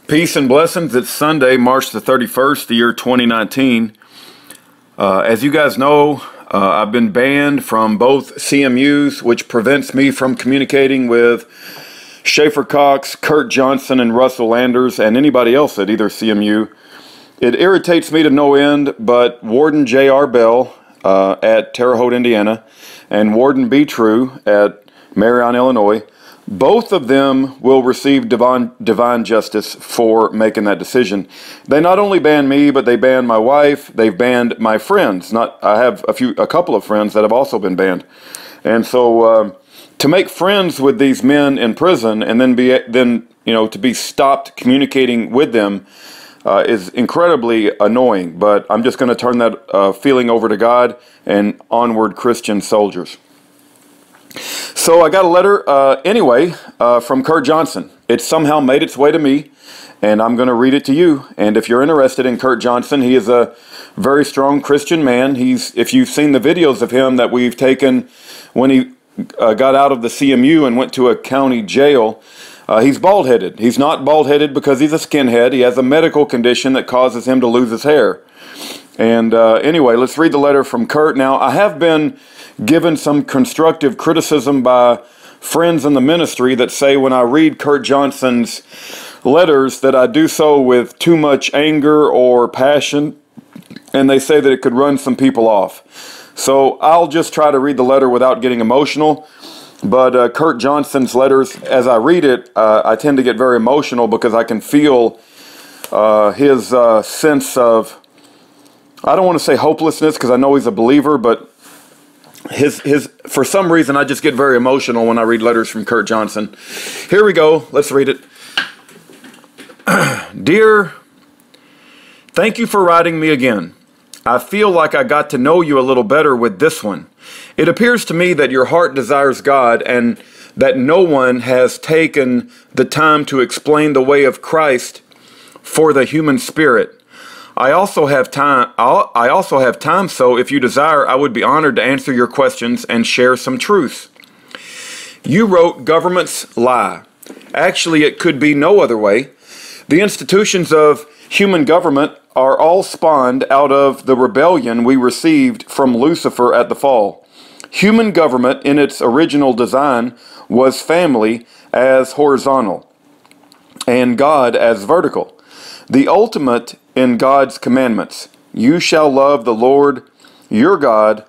Peace and blessings. It's Sunday, March the 31st, the year 2019. As you guys know, I've been banned from both CMUs, which prevents me from communicating with Schaefer Cox, Kurt Johnson, and Russell Landers, and anybody else at either CMU. It irritates me to no end, but Warden J.R. Bell at Terre Haute, Indiana, and Warden B. True at Marion, Illinois, both of them will receive divine justice for making that decision. They not only banned me, but they banned my wife. They've banned my friends. I have a couple of friends that have also been banned. And so to make friends with these men in prison and then to be stopped communicating with them is incredibly annoying. But I'm just going to turn that feeling over to God and onward, Christian soldiers. So I got a letter anyway from Kurt Johnson. It somehow made its way to me, and I'm going to read it to you. And if you're interested in Kurt Johnson, he is a very strong Christian man. If you've seen the videos of him that we've taken when he got out of the CMU and went to a county jail, he's bald-headed. He's not bald-headed because he's a skinhead. He has a medical condition that causes him to lose his hair. And anyway, let's read the letter from Kurt. Now, I have been given some constructive criticism by friends in the ministry that say when I read Kurt Johnson's letters that I do so with too much anger or passion, and they say that it could run some people off. So I'll just try to read the letter without getting emotional. But Kurt Johnson's letters, as I read it, I tend to get very emotional because I can feel his sense of, I don't want to say hopelessness because I know he's a believer, but for some reason I just get very emotional when I read letters from Kurt Johnson. Here we go. Let's read it. Dear, thank you for writing me again. I feel like I got to know you a little better with this one. It appears to me that your heart desires God and that no one has taken the time to explain the way of Christ for the human spirit. I also have time, so if you desire, I would be honored to answer your questions and share some truths. You wrote, governments lie. Actually, it could be no other way. The institutions of human government are all spawned out of the rebellion we received from Lucifer at the fall. Human government, in its original design, was family as horizontal and God as vertical. The ultimate in God's commandments, you shall love the Lord your God, ...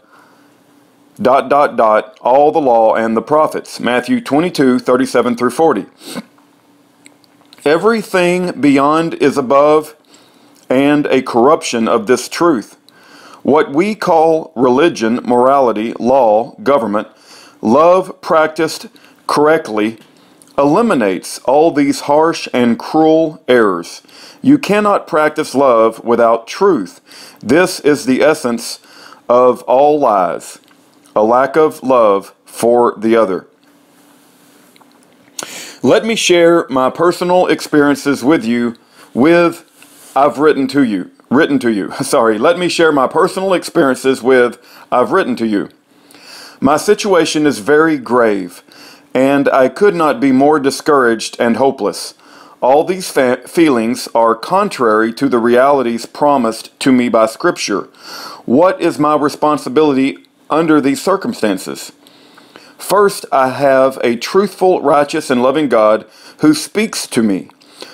all the law and the prophets. Matthew 22:37 through 40. Everything beyond is above and a corruption of this truth. What we call religion, morality, law, government, love practiced correctly eliminates all these harsh and cruel errors. You cannot practice love without truth. This is the essence of all lies, a lack of love for the other. Let me share my personal experiences with you I've written to you. Let me share my personal experiences with I've written to you. My situation is very grave, and I could not be more discouraged and hopeless. All these feelings are contrary to the realities promised to me by Scripture. What is my responsibility under these circumstances? First, I have a truthful, righteous, and loving God who speaks to me.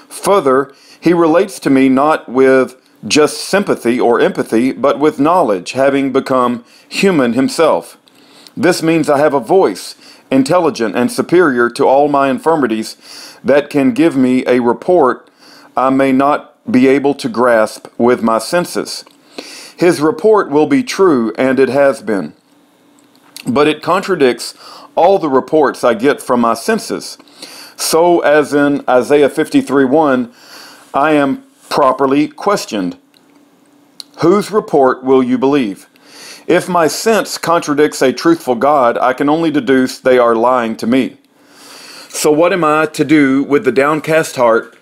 Further, He relates to me not with just sympathy or empathy, but with knowledge, having become human Himself. This means I have a voice, intelligent and superior to all my infirmities, that can give me a report I may not be able to grasp with my senses. His report will be true, and it has been. But it contradicts all the reports I get from my senses. So, as in Isaiah 53:1, I am properly questioned. Whose report will you believe? If my sense contradicts a truthful God, I can only deduce they are lying to me. So what am I to do with the downcast heart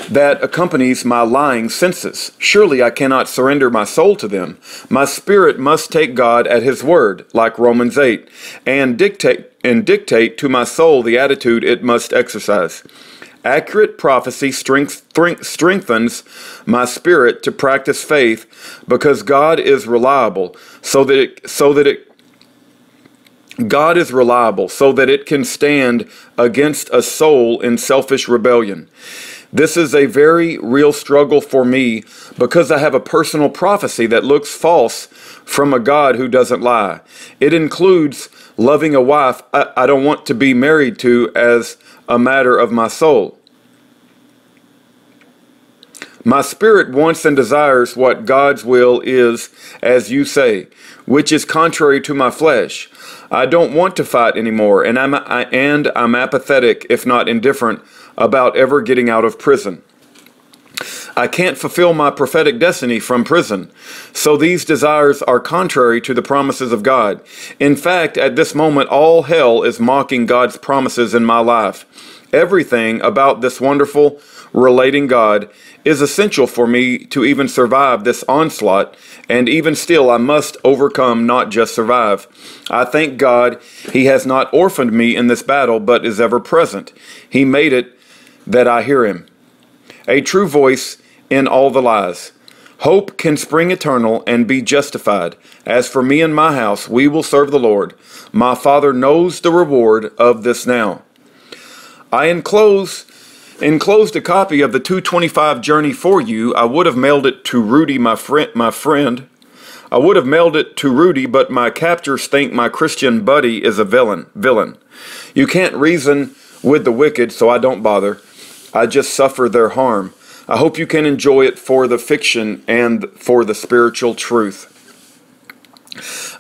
that accompanies my lying senses? Surely I cannot surrender my soul to them. My spirit must take God at His word, like Romans 8, and dictate to my soul the attitude it must exercise. Accurate prophecy strengthens my spirit to practice faith because God is reliable, so that it can stand against a soul in selfish rebellion. This is a very real struggle for me because I have a personal prophecy that looks false from a God who doesn't lie. It includes loving a wife I don't want to be married to as a matter of my soul. My spirit wants and desires what God's will is, as you say, which is contrary to my flesh. I don't want to fight anymore, and I'm apathetic, if not indifferent, about ever getting out of prison. I can't fulfill my prophetic destiny from prison, so these desires are contrary to the promises of God. In fact, at this moment, all hell is mocking God's promises in my life. Everything about this wonderful, relating God is essential for me to even survive this onslaught, and even still I must overcome, not just survive. I thank God He has not orphaned me in this battle, but is ever present. He made it that I hear Him, a true voice in all the lies. Hope can spring eternal and be justified. As for me and my house, we will serve the Lord. My Father knows the reward of this now. I enclosed a copy of the 225 Journey for you. I would have mailed it to Rudy, my friend. I would have mailed it to Rudy, but my captors think my Christian buddy is a villain. You can't reason with the wicked, so I don't bother. I just suffer their harm. I hope you can enjoy it for the fiction and for the spiritual truth.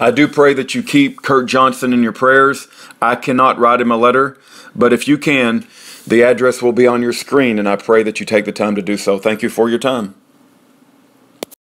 I do pray that you keep Kurt Johnson in your prayers. I cannot write him a letter, but if you can, the address will be on your screen, and I pray that you take the time to do so. Thank you for your time.